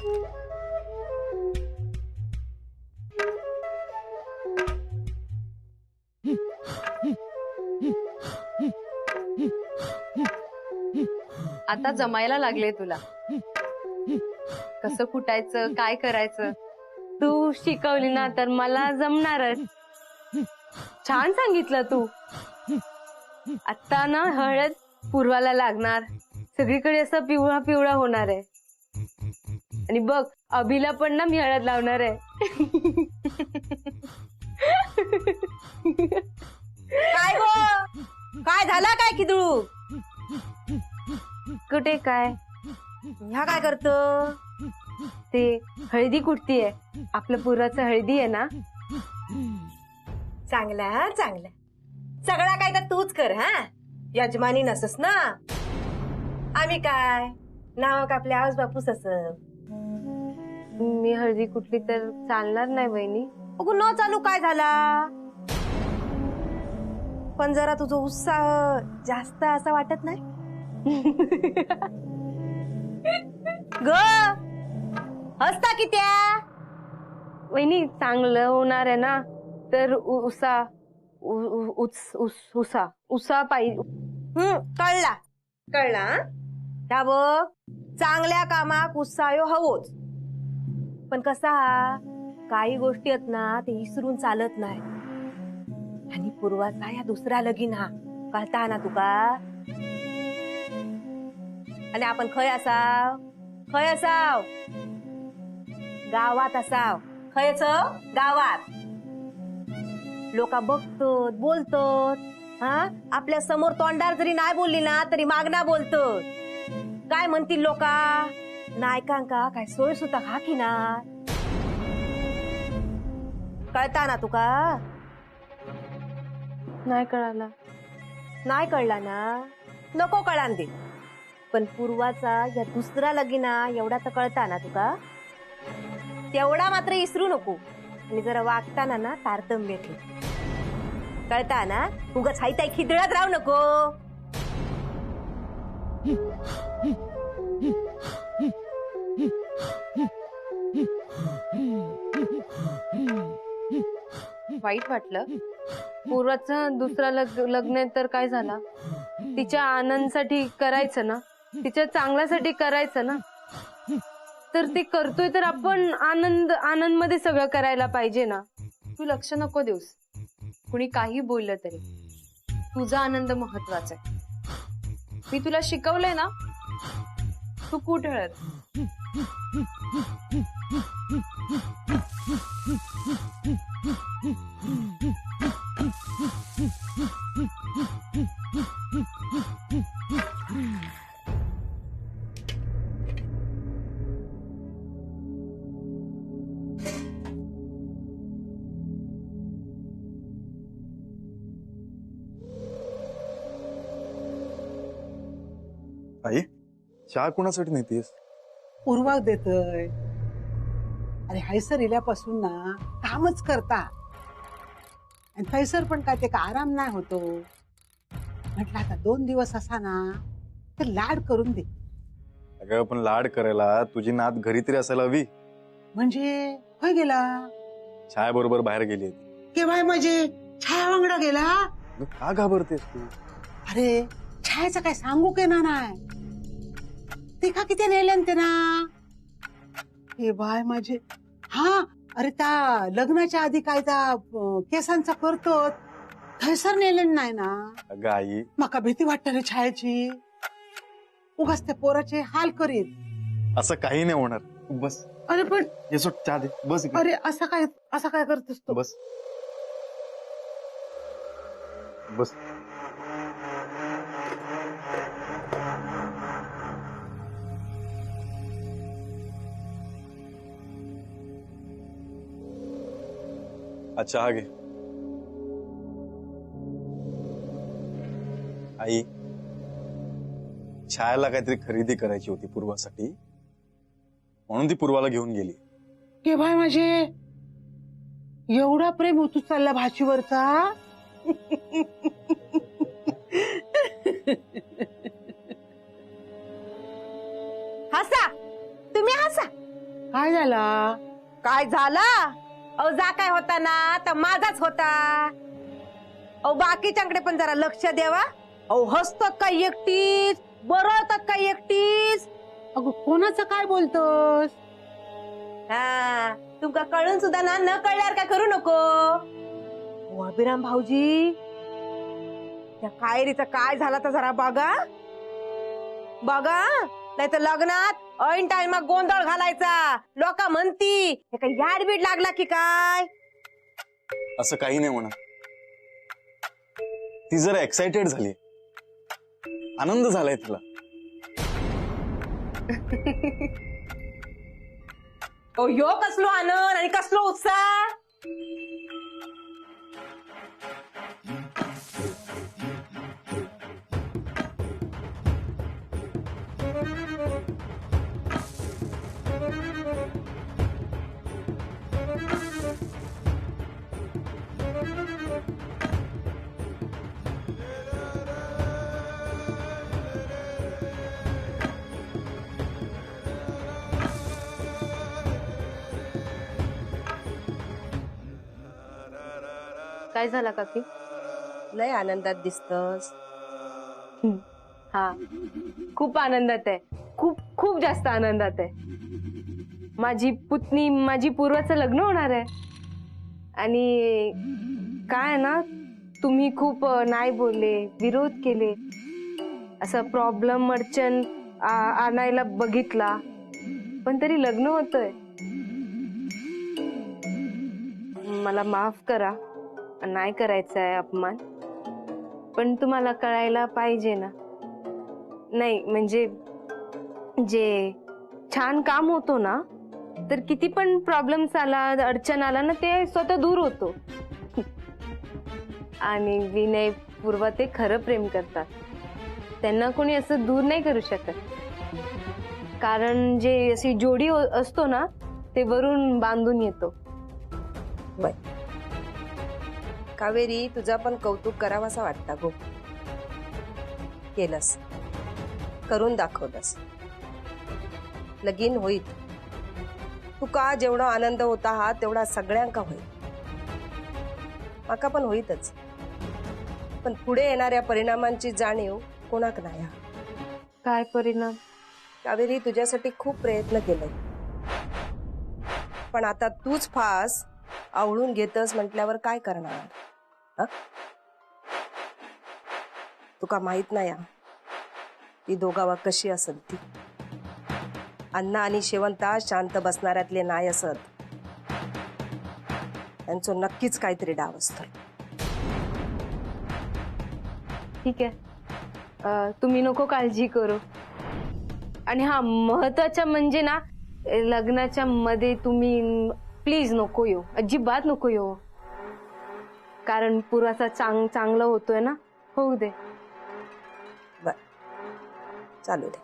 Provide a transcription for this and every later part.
आता जमायला लागले तुला कसं कुटायचं काय करायचं. तू शिकवली ना तर मला जमणारच. छान सांगितलं तू. आता ना हळद पूर्वाला लागणार, सगळीकडे असं पिवळा पिवळा होणार आहे. आणि बघ अभिला पण ना मी हळद लावणार आहे. काय गो काय झाला काय किदळू? कुठे काय ह्या काय करतो? ते हळदी कुठतीये, आपल्या पूर्वाचं हळदी आहे ना. चांगला चांगला, सगळा काय तर तूच कर. हा यजमानी नसस ना, आम्ही काय नाव का आपल्या आवाज बापूस अस. मी हळदी कुठली तर चालणार नाही वहिनी. अगो न चालू काय झाला, पण जरा तुझा उत्साह जास्त असा वाटत नाही ग? हसता की त्या वहिनी चांगलं होणार आहे ना, तर उसा पाहिजे. कळला कळला. त्या बघ चांगल्या कामाक उत्साह हवोच, पण कसा काही गोष्टी आहेत ना ते विसरून चालत नाही. आणि पूर्वाचा या दुसरा लगीन हा कळता ना तुका. आणि आपण खय असाव, खय असाव गावात असाव. खयच गावात लोक बघतात बोलतात. हा आपल्या समोर तोंडार जरी नाही बोलली ना तरी मागना बोलतात. काय म्हणतील लोका, नायकांका काय सोय सुद्धा हा की ना. कळता ना तुका? नाही कळाला. नाही कळला ना, नको कळान दे. पण पूर्वाचा या दुसरा लगीना एवढा तर कळता ना तुका. तेवढा मात्र इसरू नको. आणि जरा वागताना ना तारतम्य ठेव. कळता ना, उगाच हायताय खिदळत राहू नको. वाईट वाटलं. पूर्वाचं दुसरा लग्न तर काय झाला, तिच्या आनंदासाठी करायचं ना, तिच्या चांगल्यासाठी करायचं ना. तर ते करतोय तर आपण आनंद मध्ये सगळं करायला पाहिजे ना. तू लक्ष नको देऊस, कुणी काही बोललं तरी तुझा आनंद महत्वाचा आहे. मी तुला शिकवलंय ना, तू कुठ हळद. आई चहा कोणासाठी नेतीस? पूर्वाक देतय. अरे हैसर इल्यापासून ना कामच करता, आणि थैसर पण काय ते का आराम नाही होतो. म्हटलं आता 2 दिवस असा ना तर लाड करून दे. अगं पण लाड करायला तुझी नात घरी तरी असायला हवी. म्हणजे होय गेला छाया बरोबर बाहेर गेली. केव्हाय म्हणजे छाया वांगडा गेला. का घाबरतेस तू? अरे छायाचं काय सांगू के ना नाही, ते का किती नेले ते ना. हे बाय माझे. हा अरे त्या लग्नाच्या आधी काय त्या केसांचा करतो थैसर नेले नाही ना. अगं आई मका भीती वाटत रे छायाची. उगाच त्या पोराचे हाल करीत. असं काही नाही होणार. तू बस. अरे पण ये सोड चहा दे. बस इकडे. अरे असं काय करतोस तू? बस बस. अच्छा घे. आई छायाला काहीतरी खरेदी करायची होती पूर्वासाठी, म्हणून ती पूर्वाला घेऊन गेली. के भाई माझे एवढा प्रेम होतो चालला भाचीवरचा. हसा तुम्ही हसा. झाला? काय झाला? अहो जा काय होता ना तर माझाच होता. अहो बाकीच्यांकडे पण जरा लक्ष द्यावा. अहो हसतात काय एकटीच, बरळतात काय एकटीच. अगं कोणाचं काय बोलतोस? हा तुमका कळून सुद्धा ना न कळल्यावर काय करू नको. अहो, अभिराम भाऊजी त्या कायरीचं काय झालं तर जरा बघा बघा, नाही तर लग्नात ऐन टाइमात गोंधळ घालायचा. लोक म्हणती हे काही याडबीड लागला की काय. असं काही नाही म्हणा. ती जरा एक्साइटेड झाली, आनंद झालाय तिला. ओ यो कसलो आनंद आणि कसलो उत्साह. काय झाला काकी? लय आनंदात दिसतस. हा खूप आनंदात आहे, खूप खूप जास्त आनंदात आहे. माझी पुतणी, माझी पूर्वाचं लग्न होणार आहे. आणि काय ना, तुम्ही खूप नाही बोलले, विरोध केले, असं प्रॉब्लेम अडचण आणायला बघितला, पण तरी लग्न होतंय. मला माफ करा, नाही करायचा आहे अपमान, पण तुम्हाला कळायला पाहिजे ना. नाही म्हणजे जे छान काम होतो ना, तर किती पण प्रॉब्लेम्स आला, अडचण आला ना, ते स्वतः दूर होतो. आणि विनय, पूर्वा ते खरं प्रेम करतात. त्यांना कोणी असं दूर नाही करू शकत, कारण जे अशी जोडी असतो ना, ते वरून बांधून येतो. कावेरी, तुझा पण कौतुक करावासा वाटता गो. केलंस, करून दाखवलंस. लगीन होईत. तुका जेवढा आनंद होता हा तेवढा सगळ्यांका होईल. माका पण होईतच, पण पुढे येणाऱ्या परिणामांची जाणीव कोणाक नाही. काय परिणाम? कावेरी, तुझ्यासाठी खूप प्रयत्न केले, पण आता तूच फास आवळून घेतस म्हटल्यावर काय करणार. तुका माहित नाही ती दोघावा कशी असत. ती अण्णा आणि शेवंता शांत बसणाऱ्यातले नाही असत. त्यांचं नक्कीच काहीतरी डाव असतो. ठीक आहे, तुम्ही नको काळजी करू. आणि हा महत्वाचा म्हणजे ना, लग्नाच्या मध्ये तुम्ही प्लीज नको येऊ, अजिबात नको येऊ. कारण पुराचा चांगलं होतोय ना, होऊ दे. बर, चालू दे.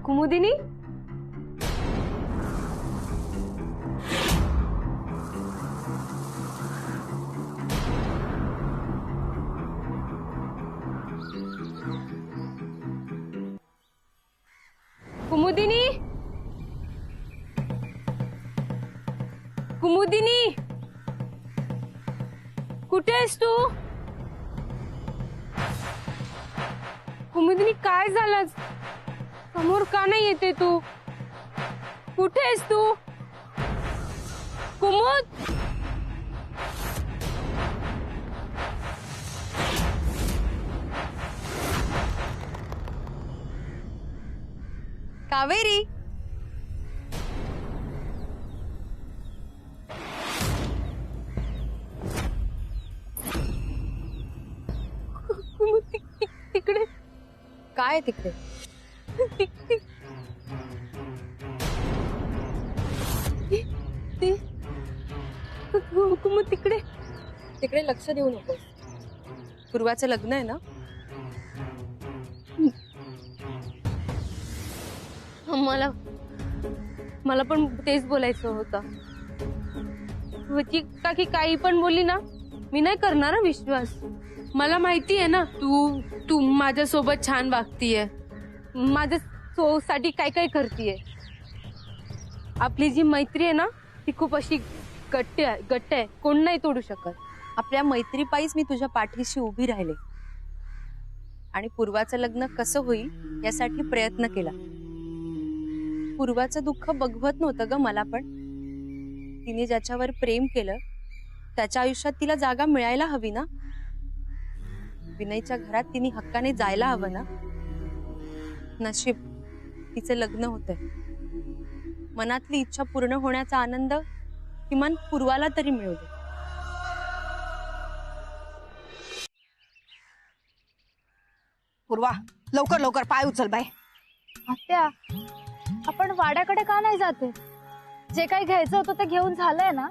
कुमुदिनी, कुमुदिनी, कुमुदिनी, कुठे आहेस तू? कुमुदिनी, काय झालं? समोर का नाही येते तू? कुठे आहेस तू? कुमुद, कावेरी, कुमुद, तिकडे काय तिकडे? कुमुद, तिकडे तिकडे लक्ष देऊ नकोस. पूर्वाचं लग्न आहे ना. मला पण तेच बोलायचं होतं. ती काकी काही पण बोलली ना, मी नाही करणार हं विश्वास. मला माहिती आहे ना तू माझ्यासोबत छान वागतीये, माझ्या साठी काय काय करतीये. आपली जी मैत्री आहे ना ती खूप अशी घट्ट आहे, कोण नाही तोडू शकत. आपल्या मैत्रीपायीच मी तुझ्या पाठीशी उभी राहिले आणि पूर्वाचं लग्न कसं होईल यासाठी प्रयत्न केला. पूर्वाचं दुःख बघवत नव्हतं ग मला, पण तिने ज्याच्यावर प्रेम केलं त्याच्या आयुष्यात तिला जागा मिळायला हवी ना. विनयच्या घरात तिने हक्काने जायला हवं ना. नशीब तिचं लग्न होतंय. मनातली इच्छा पूर्ण होण्याचा आनंद किमान पूर्वाला तरी मिळू दे. पूर्वा लवकर लवकर पाय उचल बाय. आत्या, आपण वाड्याकडे का नाही जाते? जे काही घ्यायचं होतं ते घेऊन झालंय ना?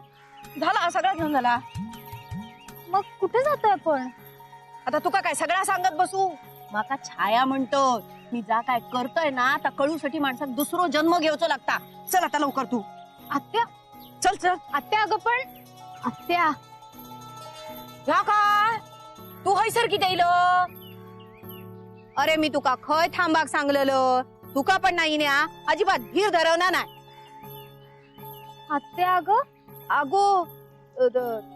झाला सगळा घेऊन झाला. मग कुठे जातोय आपण? आता तुका काय सगळा सांगत बसू? माका छाया म्हणतो. मी जा काय करतोय ना आता कळूसाठी माणसाक दुसरो जन्म घेवचो लागता. चल आता लवकर तू. आत्या, चल चल. आत्या अगं पण आत्या, ह्या काय तू हैसर किती येईल? अरे मी तुका खय थांबाक सांगलेलं, तुका पण नाही न्या अजिबात धीर धरवणार नाही. आत्या अगं अगो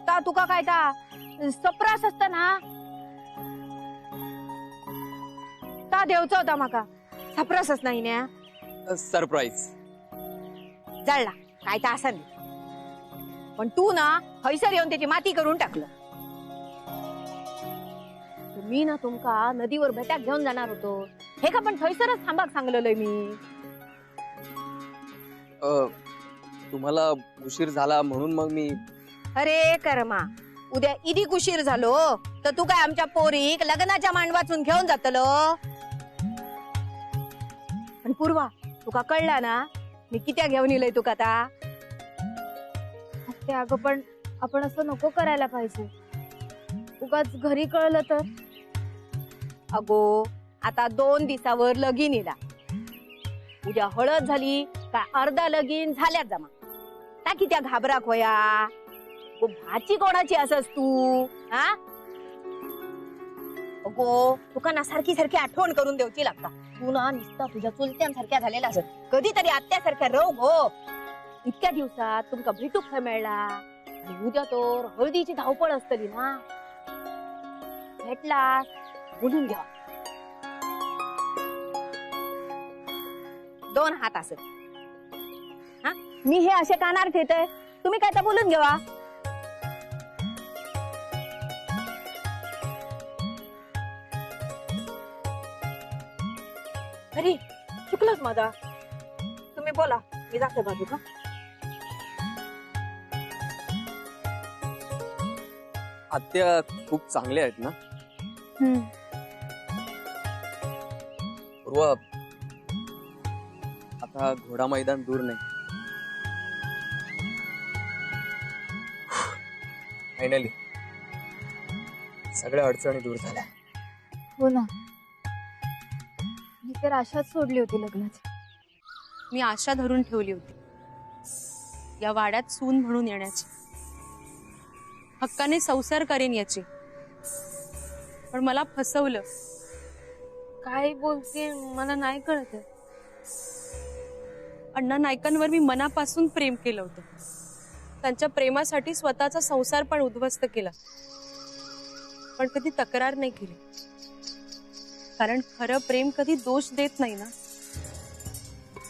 ता तुका काय ता सप्रास असता ना, ता देवचा होता माका. सप्रासच नाही न्या. सरप्राईज जळला काय ता असं नाही. पण तू ना हैसर येऊन त्याची माती करून टाकलं. मी ना तुमका नदीवर भेटाक घेऊन जाणार होतो, हे का पण थैसरच थांबाक सांगलेलं मी. तुम्हाला उशीर झाला म्हणून मग मी. अरे कर्मा, उद्या इदी उशीर झालो तर तू काय आमच्या पोरीक लग्नाच्या मांडवातून घेऊन जातलो? पण पूर्वा तुका कळला ना मी कित्या घेऊन येलय तुका आता? आत्या अगं पण आपण असं नको करायला पाहिजे. उगाच घरी कळलं तर. अगो आता 2 दिवसावर लगीन येला. उद्या हळद झाली काय अर्धा लगीन झाल्यात जमा. ता कित्या घाबराक होया? भाची कोणाची असस तू? हा अगो तुका ना सारखी सारखी आठवण करून देऊची लागता. तू ना निस्ता तुझ्या चुलत्यांसारख्या झालेला असत. कधीतरी आत्यासारख्या रोग हो. इतक्या दिवसात तुमका भेटूक खय मिळला आणि उद्या तर हळदीची धावपळ असतली ना. भेटला बोलून घ्या. 2 हात असत. हा मी हे असे कानार ठेवतोय, तुम्ही काय तर बोलून घेवा. अरे चुकलंच माझा. तुम्ही बोला, मी जाते बाजू का. आत्या खूप चांगले आहेत ना. पूर्वा, आता घोडा मैदान दूर नाही. फायनली सगळ्या अडचणी दूर झाल्या. हो ना, मी तर आशाच सोडली होती लग्नाची. मी आशा धरून ठेवली होती या वाड्यात सून म्हणून येण्याची, हक्काने संसार करेन याची. पण मला फसवलं. काय बोलते मला नाही कळत. अण्णा नायकांवर मी मनापासून प्रेम केलं होतं. त्यांच्या प्रेमासाठी स्वतःचा संसार पण उद्ध्वस्त केला, पण कधी तक्रार नाही केली. कारण खरं प्रेम कधी दोष देत नाही ना.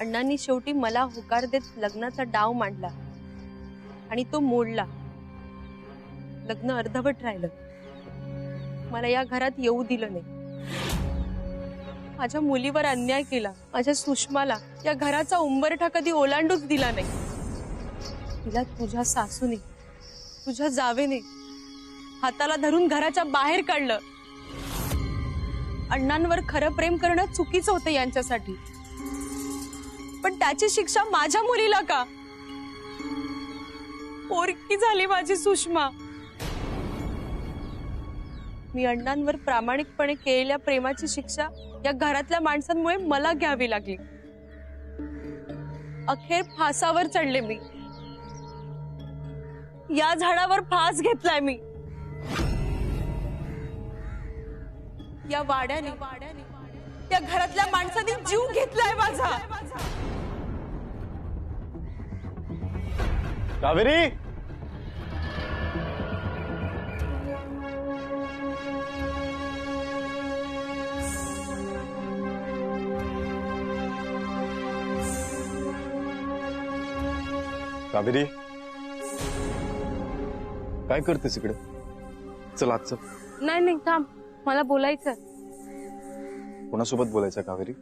अण्णांनी शेवटी मला होकार देत लग्नाचा डाव मांडला आणि तो मोडला. लग्न अर्धवट राहिलं. मला या घरात येऊ दिलं नाही. माझ्या मुलीवर अन्याय केला. माझ्या सुषमाला या घराचा उंबरठा कधी ओलांडूच दिला नाही. तिला तुझ्या सासूने, तुझ्या जावेने हाताला धरून घराच्या बाहेर काढलं. अण्णांवर खरं प्रेम करणं चुकीचं होतं यांच्यासाठी, पण त्याची शिक्षा माझ्या मुलीला का? पोरकी झाली माझी सुषमा. मी अण्णांवर प्रामाणिकपणे केलेल्या प्रेमाची शिक्षा या घरातल्या माणसांमुळे मला घ्यावी लागली. अखेर फासावर चढले मी. या झाडावर फास घेतलाय मी. या वाड्याने त्या घरातल्या माणसाने जीव घेतलाय माझा. कावेरी, कावेरी, काय करतेस इकडे? चल आज चल. नाही नाही थांब, मला बोलायचं. कोणासोबत बोलायचं कावेरी?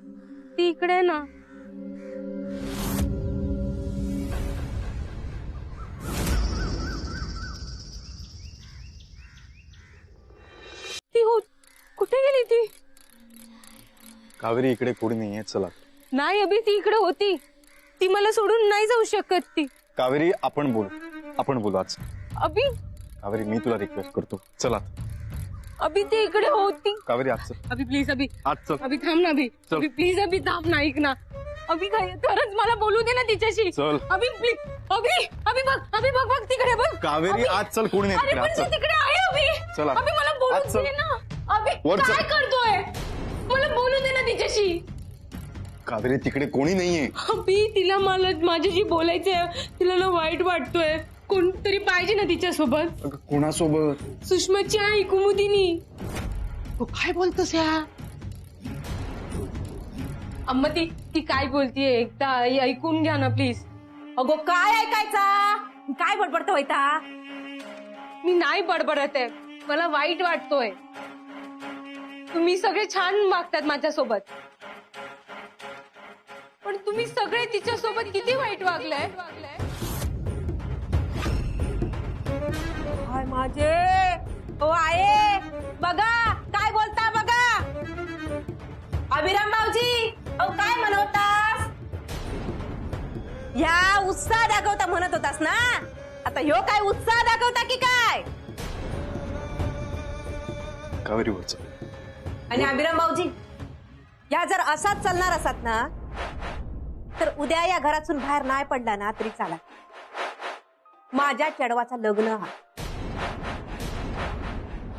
ती इकडे आहे ना. ती हो, कुठे गेली ती? कावेरी इकडे कोणी नाहीये, चला. नाही अभि, ती इकडे होती. ती मला सोडून नाही जाऊ शकत ती. कावेरी आपण बोलू आज. अभि, कावेरी मी तुला रिक्वेस्ट करतो, चला. अभि ती इकडे होती. कावेरी आज चल. अभि प्लीज, अभि आज चल. अभि थांब ना. अभि चल. अभि प्लीज, अभि थांब ना, ऐक ना. अभि काय खरंच मला बोलू दे ना तिच्याशी. चल. अभि प्लीज, अभि अभि बघ तिकडे बघ. कावेरी अभि, आज चल, कोणी नाही अरे तिकडे, पण आज ती चल. तिकडे आहे अभि. चल आज. अभि मला आज बोलू चल. दे ना. अभि वर चल. काय करतोय? मला बोलू दे ना तिच्याशी. कावेरी तिकडे कोणी नाहीये. अभि तिला मला माझ्याशी बोलायचंय. तिला ना वाईट वाटतोय. कोणतरी पाहिजे ना तिच्यासोबत. अगं, कोणासोबत? सुषमाची आई कुमुदिनी. तू काय बोलतोस या? अम्मा ती काय बोलतीये एकदा ऐकून घ्या ना प्लीज. अगो काय ऐकायचा? काय बडबडत होता? मी नाही बडबडत आहे. मला वाईट वाटतोय. तुम्ही सगळे छान वागतात माझ्यासोबत, पण तुम्ही सगळे तिच्यासोबत किती वाईट वागलाय. हाय माझे ओ आहे बघा, काय बोलता बघा. अभिराम भाऊजी, अहो काय म्हणवतास? ह्या उत्साह दाखवता म्हणत होतास ना. आता ह्यो काय उत्साह दाखवता की काय? कावेरी वर चल. आणि अभिराम भाऊजी, या जर असाच चालणार असत ना, तर उद्या या घरातून बाहेर नाही पडला ना तरी चाला. माझ्या चढवाचा लग्न हा,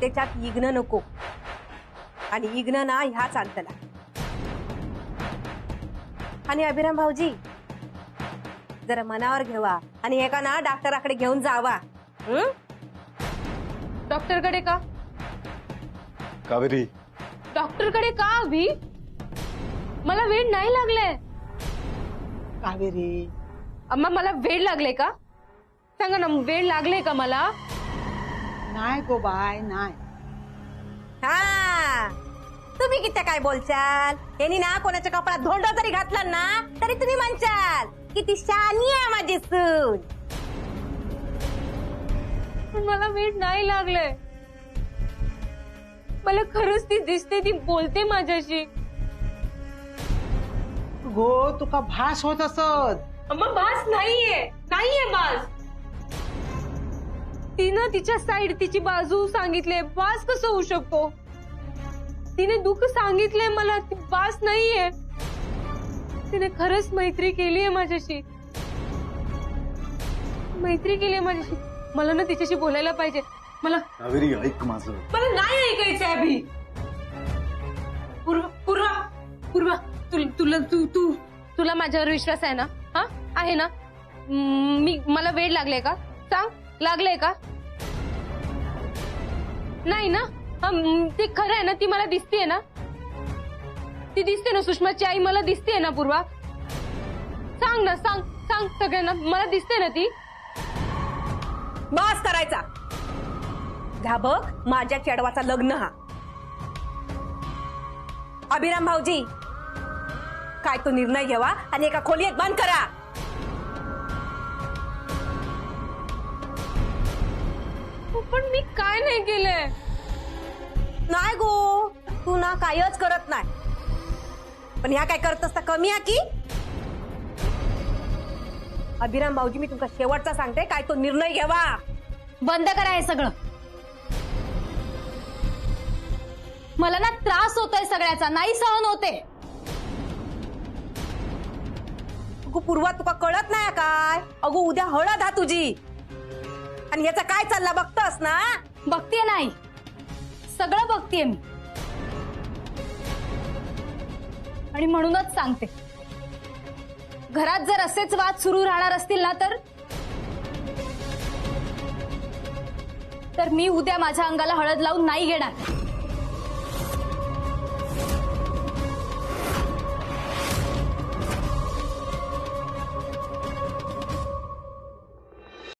त्याच्यात इग्न नको. आणि इग्न ना ह्याच अंतला. आणि अभिराम भाऊजी, जरा मनावर घेवा आणि एका ना डॉक्टराकडे घेऊन जावा. डॉक्टरकडे का? कावेरी, डॉक्टरकडे का अभि? मला वेळ नाही लागलाय. कावेरी, अम्मा मला वेळ लागले का? सांगा ना, वेळ लागले का मला? नाही गो बाय, नाही. हा, तुम्ही किती काय बोलचाल? यांनी ना कोणाच्या कपड्यात धोंड जरी घातला ना तरी तुम्ही म्हणचाल किती शानी आहे माझी सून. पण मला वेळ नाही लागले. मला खरंच ती दिसते, ती बोलते माझ्याशी. गो तुका भास होत असत. अम्मा भास नाहीये भास. तिनं तिच्या साईड, तिची बाजू सांगितले. भास कसं होऊ शकतो? तिने दुःख सांगितलंय मला, ती भास नाहीये. तिने खरंच मैत्री केलीये माझ्याशी. मला ना तिच्याशी बोलायला पाहिजे. मला कावेरी ऐक माझं. नाही ऐकायचंय अभि. पूर्वा तुला माझ्यावर विश्वास आहे ना? हा आहे ना? मला वेळ लागले का? सांग, लागले का? नाही ना? ते खरं आहे ना? ती मला दिसतेय ना? ती दिसते ना? सुषमाची आई मला दिसतेय ना पूर्वा? सांग ना, सांग सगळ्यांना. मला दिसते ना ती? बस करायचा. घ्या बघ, माझ्या चेडवाचा लग्न हा. अभिराम भाऊजी, काय तो निर्णय घ्यावा आणि एका खोलीत बंद करा. पण मी काय नाही केलंय. नाही गो, तू ना कायच करत नाही. पण ह्या काय करत असता कमी आहे की? अभिराम भाऊजी, मी तुमचा शेवटचा सांगते, काय तो निर्णय घ्यावा. बंद करा हे सगळं. मला ना त्रास होतोय सगळ्याचा, नाही सहन होते. अगो पूर्वा, तुका कळत नाही काय? अगो उद्या हळद हा तुझी. आणि याचा काय चालला बघतस ना? बघतीये नाही, सगळं बघतीये मी. आणि म्हणूनच सांगते, घरात जर असेच वाद सुरू राहणार असतील ना तर मी उद्या माझ्या अंगाला हळद लावून नाही घेणार.